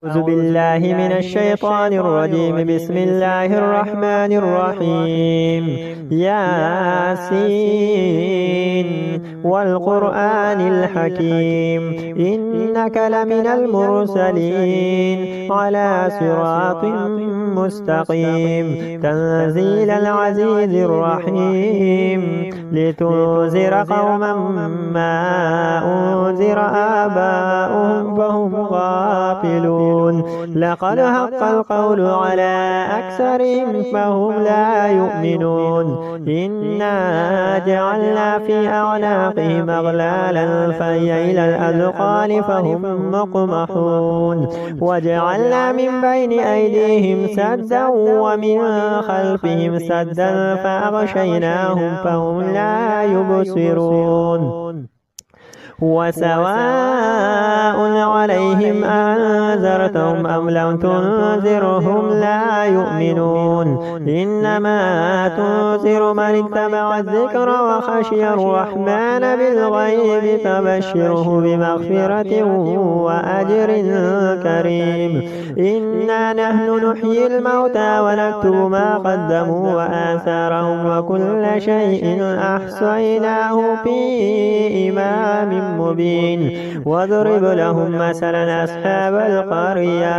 أعوذ بالله من الشيطان الرجيم. بسم الله الرحمن الرحيم. ياسين والقرآن الحكيم إنك لمن المرسلين على صراط مستقيم تنزيل العزيز الرحيم لتنذر قوما ما أنذر آباؤهم فهم غافلون. لقد حق القول على أكثرهم فهم لا يؤمنون. إنا جعلنا في أعناقهم أغلالا فهي إلى الأذقان فهم مقمحون. وجعلنا من بين أيديهم سدا ومن خلفهم سدا فأغشيناهم فهم لا يبصرون. وسواء عليهم أنذرتهم أم لم تنذرهم لا يؤمنون. إنما تنذر من اتبع الذكر وخشي الرحمن بالغيب فبشره بمغفرة وأجر كريم. إنا نحن نحيي الموتى ونكتب ما قدموا وآثارهم وكل شيء أحصيناه في إمام مبين. واضرب لهم مثلا أصحاب القرية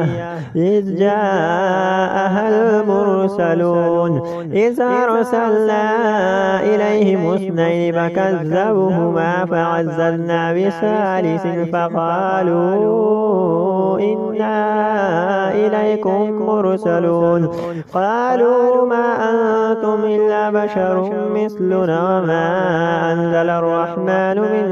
إذ جاءها المرسلون إذ أرسلنا إليهم اثنين فكذبوهما فعززنا بثالث فقالوا إنا إليكم مرسلون. قالوا ما أنتم إلا بشر مثلنا وما أنزل الرحمن من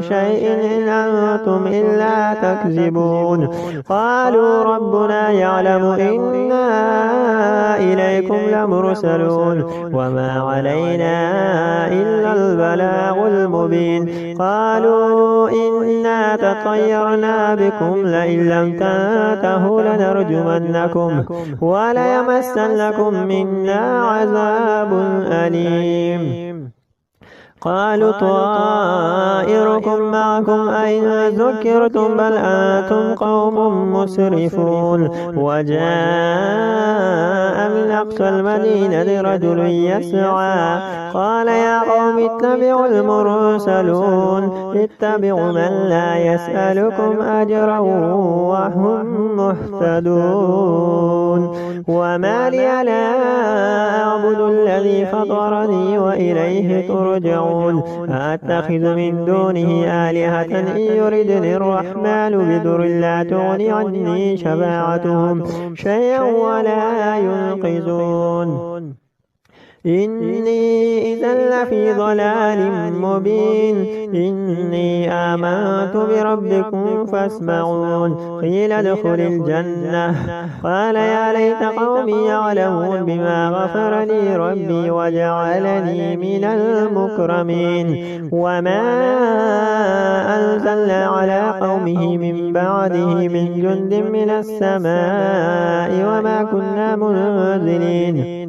شيء إن أنتم إلا تكذبون. قالوا ربنا يعلم إنا إليكم لمرسلون وما علينا إلا البلاغ المبين. قالوا إنا تطيرنا بكم لئن لم تنتهوا لنرجمنكم وليمسنكم منا عذاب أليم. قالوا طائركم معكم أئن ذكرتم بل أنتم قوم مسرفون. وجاء من أقصى المدينة رجل يسعى قال يا قوم اتبعوا المرسلون اتبعوا من لا يسألكم أجرا وهم مهتدون. وما لي لا أعبد الذي فطرني وإليه ترجعون. أتخذ من دونه آلهة إن يردني الرحمن بضر لا تغني عني شفاعتهم شيئا ولا ينقذون. إني إذا لفي ضلال مبين. إني آمنت بربكم فاسمعون. قيل ادخل الجنة قال يا ليت قومي يعلمون بما غفر لي ربي وجعلني من المكرمين. وما أنزلنا على قومه من بعده من جند من السماء وما كنا منزلين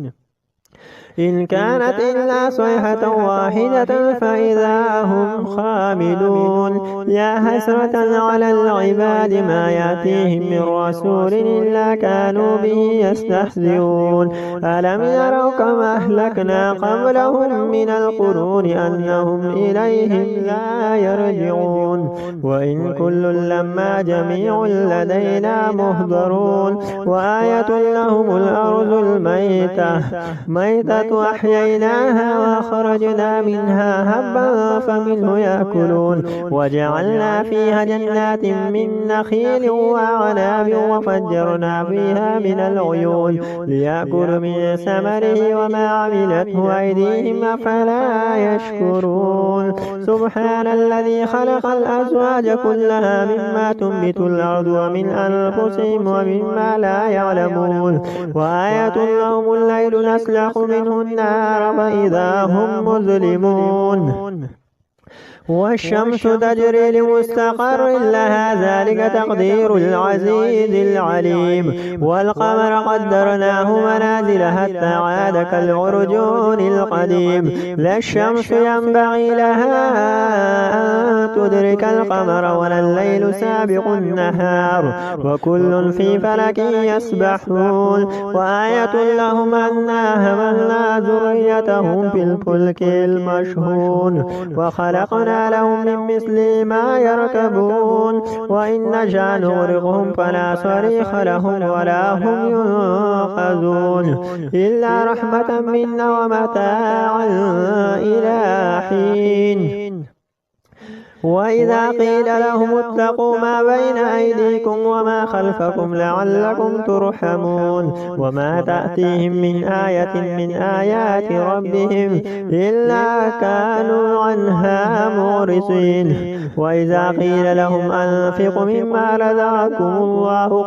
إن كانت إلا صيحة واحدة فإذا هم خامدون. يا حسرة على العباد ما يأتيهم من رسول إلا كانوا به يستهزئون. ألم يروا كما أهلكنا قبلهم من القرون أنهم إليهم لا يرجعون. وإن كل لما جميع لدينا مهضرون. وآية لهم الأرض الميتة وأحييناها وأخرجنا منها هبا فمنه يأكلون. وجعلنا فيها جنات من نخيل وأعناب وفجرنا فيها من العيون ليأكلوا من ثمره وما عملته أيديهم أفلا يشكرون. سبحان الذي خلق الأزواج كلها مما تنبت الأرض ومن أنفسهم ومما لا يعلمون. وآية لهم الليل نسلخ منه النار فإذا هم مظلمون. والشمس تجري لمستقر لها ذلك تقدير العزيز العليم. والقمر قدرناه منازل حتى عاد كالعرجون القديم. لا الشمس ينبغي لها أن تدرك القمر ولا الليل سابق النهار وكل في فلك يسبحون. وآية لهم أنا حملنا ذريتهم في الفلك المشحون وخلقنا لهم من مثل ما يركبون وإن نشأ نغرقهم فلا صريخ لهم ولا هم ينقذون إلا رحمة منا ومتاعا إلى حين. وإذا قيل لهم اتقوا ما بين أيديكم وما خلفكم لعلكم ترحمون وما تأتيهم من آية من آيات ربهم إلا كانوا عنها معرضين. وإذا قيل لهم أنفقوا مما رزقكم الله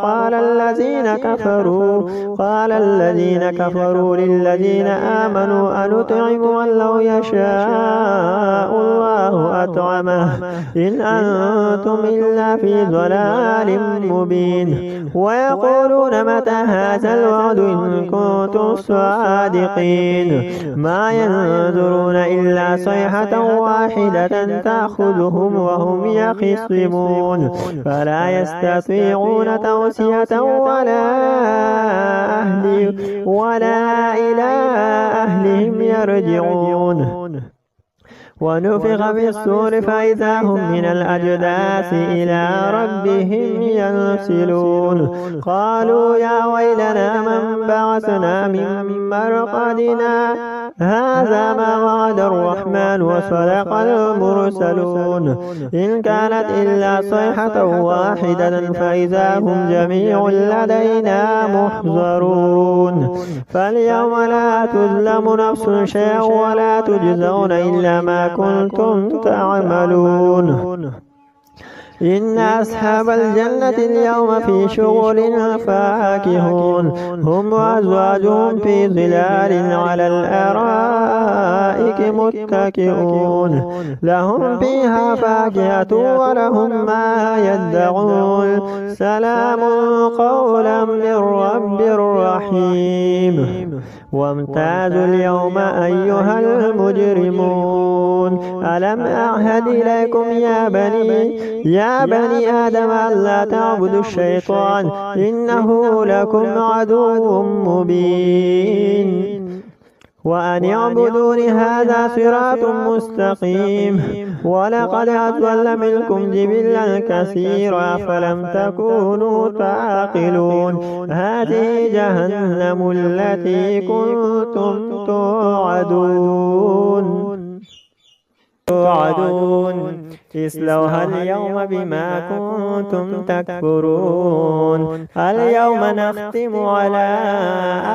قال الذين كفروا للذين آمنوا أنطعم من لو يشاء الله أطعمه إن أنتم إلا في ضلال مبين. ويقولون متى هذا الوعد إن كنتم صادقين ما ينظرون إلا صيحة واحدة تأخذهم وهم يخصمون فلا يستطيعون توصية ولا إلى أهلهم يرجعون. ونفخ في الصور فإذا هم من الأجداث إلى ربهم ينسلون. قالوا يا ويلنا من بعثنا من مرقدنا هذا ما وعد الرحمن وصدق المرسلون إن كانت إلا صيحة واحدة فإذا هم جميع لدينا محضرون. فاليوم لا تظلم نفس شيئا ولا تجزون إلا ما كنتم تعملون. إن أصحاب الجنة اليوم في شغل فاكهون هم وأزواجهم في ظلال على الأرائك متكئون لهم فيها فاكهة ولهم ما يدعون سلام قولا من رب رحيم. وامتازوا اليوم أيها المجرمون ألم أعهد إليكم يا بني آدم ألا تعبدوا الشيطان إنه لكم عدو مبين وأن اعبدون هذا صراط مستقيم. ولقد أضل منكم جبلا كثيرا فلم تكونوا تعقلون هذه جهنم التي كنتم توعدون اصلوها اليوم بما كنتم تكفرون. اليوم نختم على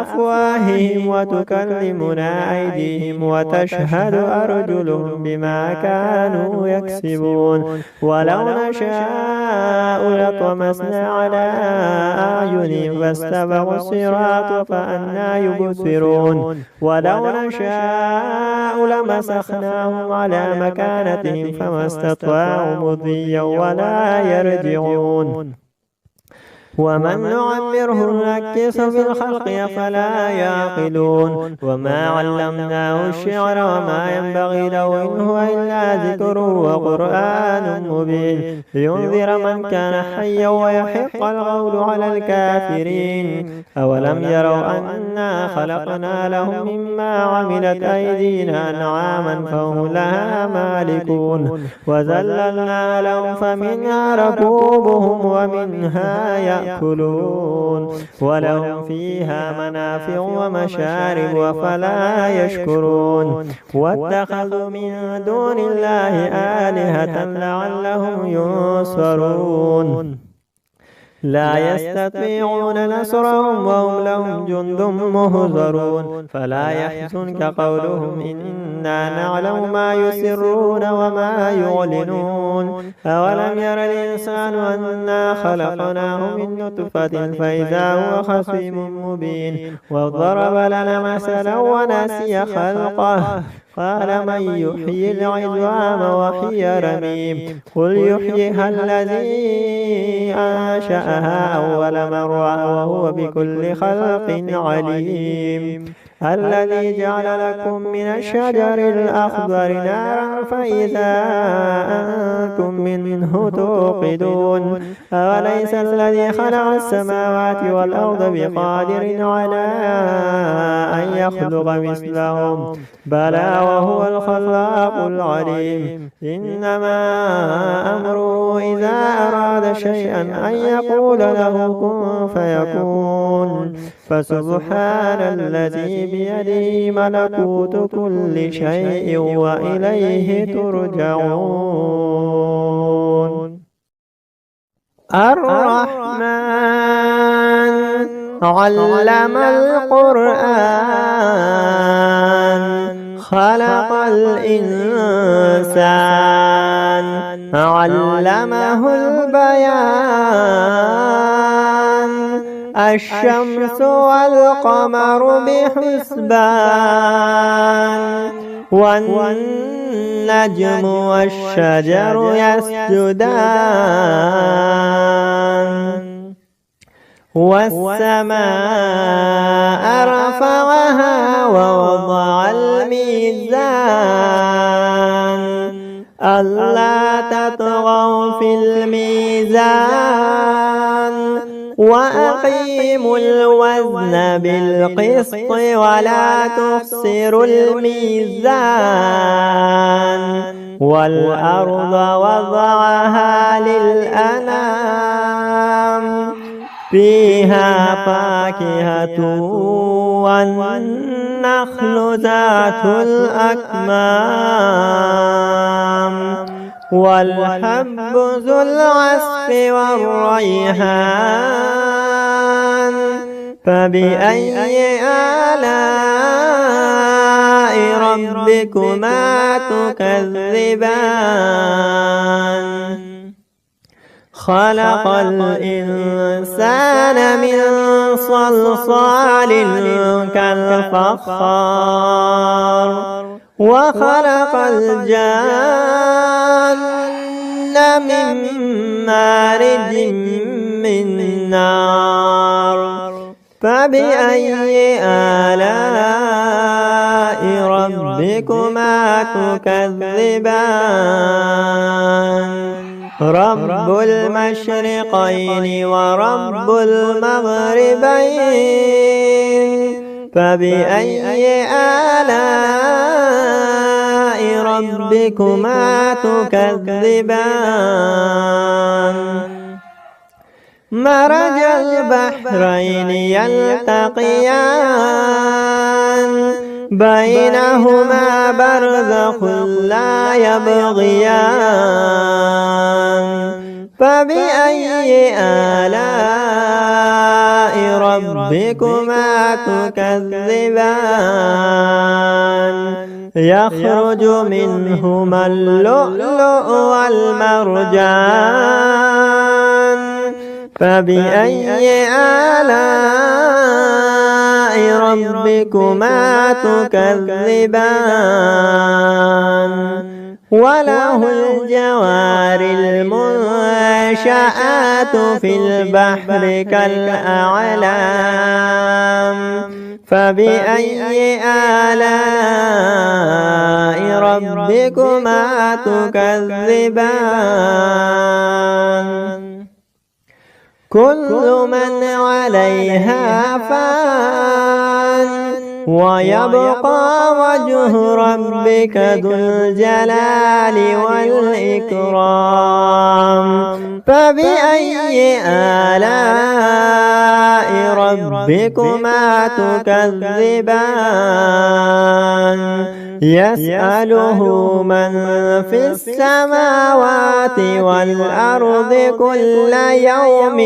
أفواههم وتكلمنا أيديهم وتشهد أرجلهم بما كانوا يكسبون. ولو نشاء لطمسنا على أعينهم فاستبقوا الصراط فأنى يبصرون. ولو نشاء لمسخناهم على مكانتهم فما استطاعوا مضيا ولا يرجعون. ومن نعمره نكس في الخلق أفلا يعقلون. وما علمناه الشعر وما ينبغي له إن هو إلا ذكر وقرآن مبين لينذر من كان حيا ويحق القول على الكافرين. أولم يروا أنا خلقنا لهم مما عملت أيدينا أنعاما فهم لها مالكون وذللنا لهم فمنها ركوبهم ومنها يأكلون ولهم فيها منافع ومشارب أفلا يشكرون. واتخذوا من دون الله آلهة لعلهم ينصرون لا يستطيعون نصرهم وهم لهم جند مهزرون. فلا يحزنك قولهم إن إنا نعلم ما يسرون وما يعلنون أولم ير الإنسان أنا خلقناه من نطفة فإذا هو خصيم مبين وضرب لنا مثلا ونسي خلقه قال من يحيي العظام وهي رميم قل يحييها الذي أنشأها أول مرة وهو بكل خلق عليم الذي جعل لكم من الشجر الأخضر نارا فإذا أنتم منه توقدون أوليس الذي خلق السماوات والأرض بقادر على أن يخلق مثلهم بلى وهو الخلاق العليم إنما أمره إذا أراد شيئا أن يقول له كن فيكون فسبحان الذي بيده ملكوت كل شيء وإليه ترجعون الرحمن علم القرآن خلق الإنسان علمه البيان الشمس والقمر بحسبان والنجم والشجر يسجدان والسماء رفعها ووضع الميزان ألا تطغوا في الميزان وأقيموا الوزن بالقسط ولا تخسروا الميزان والأرض وضعها للأنام فيها فاكهة والنخل ذات الأكمام والحب ذو العصف والريحان فبأي آلاء ربكما تكذبان خلق الإنسان من صلصال كالفخار وخلق الجان من مارج من نار فبأي آلاء ربكما تكذبان رب المشرقين ورب المغربين فبأي آلاء ربكما تكذبان مرج البحرين يلتقيان بينهما برزخ لا يبغيان فبأي آلاء ربكما تكذبان يخرج منهما اللؤلؤ والمرجان فبأي آلاء ربكما تكذبان وله الجوار المنشآت في البحر كالأعلام فبأي آلاء ربكما تكذبان كل من عليها فان ويبقى وجه ربك ذو الجلال والإكرام فبأي آلاء ربكما تكذبان يسأله من في السماوات والأرض كل يوم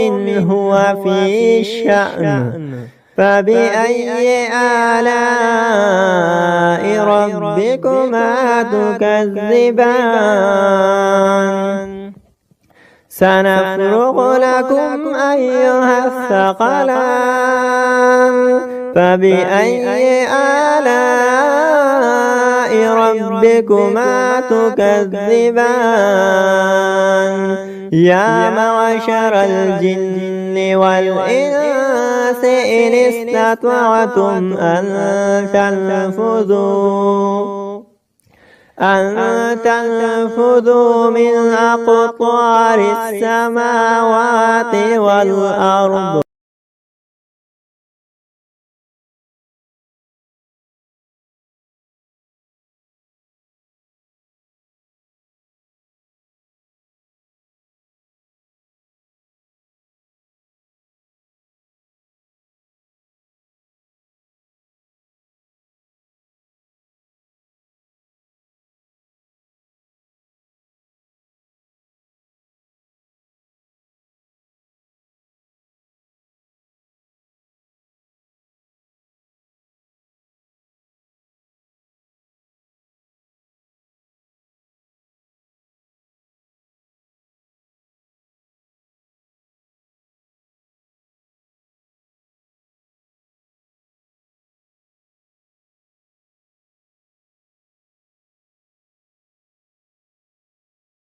هو في شأن فبأي آلاء ربكما تكذبان سنفرغ لكم أيها الثقلان فبأي آلاء ربكما تكذبان يا معشر الجن والإنس إن استطعتم أن تنفذوا من أقطار السماوات والأرض